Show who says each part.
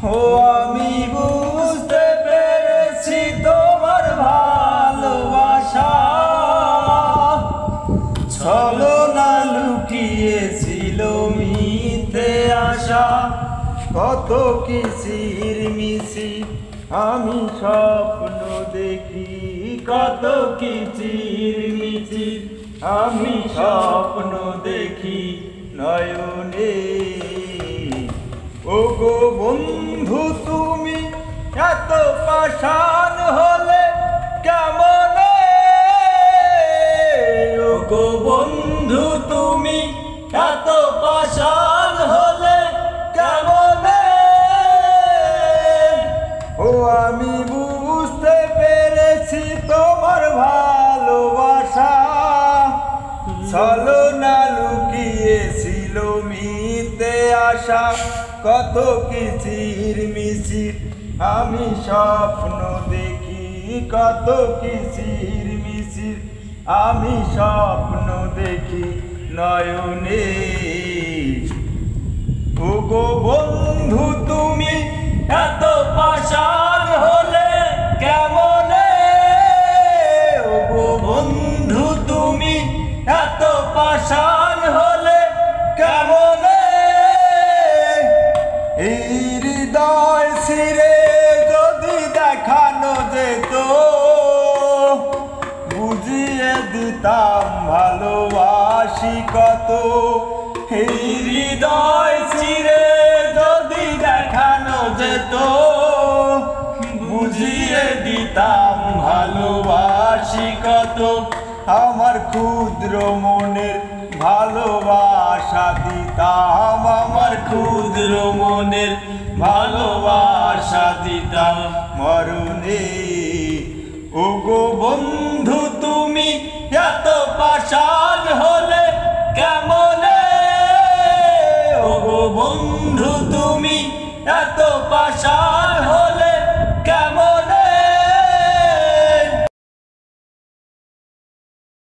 Speaker 1: ও আমি বুঝতে পেরেছি তোমার ভালোবাসা ছলনা লুকিয়েছিল মিথ্যে আশা কত কিচির মিছির আমি স্বপ্ন দেখি কত কিচির মিছির আমি স্বপ্ন দেখি নয়নে ও গো বন্ধু তুমি এত পাষাণ হলে কেমনে ও গো বন্ধু তুমি এত পাষাণ হলে কেমনে ও আমি বুঝতে পেরেছি তোমার ভালোবাসা ছলনা লুকিয়েছিল মিথ্যে আশা কত কিচির মিছির আমি স্বপ্ন দেখি কত কিচির মিছির আমি স্বপ্ন দেখি নয়নে ও গো বন্ধু তুমি এত পাষাণ হলে কেমনে ও গো বন্ধু তুমি এত পাষাণ হলে কেমনে এই হৃদয় ছিঁড়ে যদি দেখানো যেত বুঝিয়ে দিতাম ভালোবাসি কত এই হৃদয় ছিঁড়ে যদি দেখানো যেত বুঝিয়ে দিতাম ভালোবাসি কত আমার ক্ষুদ্র মনের ভালোবাসা দিতাম আমার ক্ষুদ্র মনের ভালোবাসা দিতাম মরণে ও গো বন্ধু তুমি এত পাষাণ হলে কেমনে ও গো বন্ধু তুমি এত পাষাণ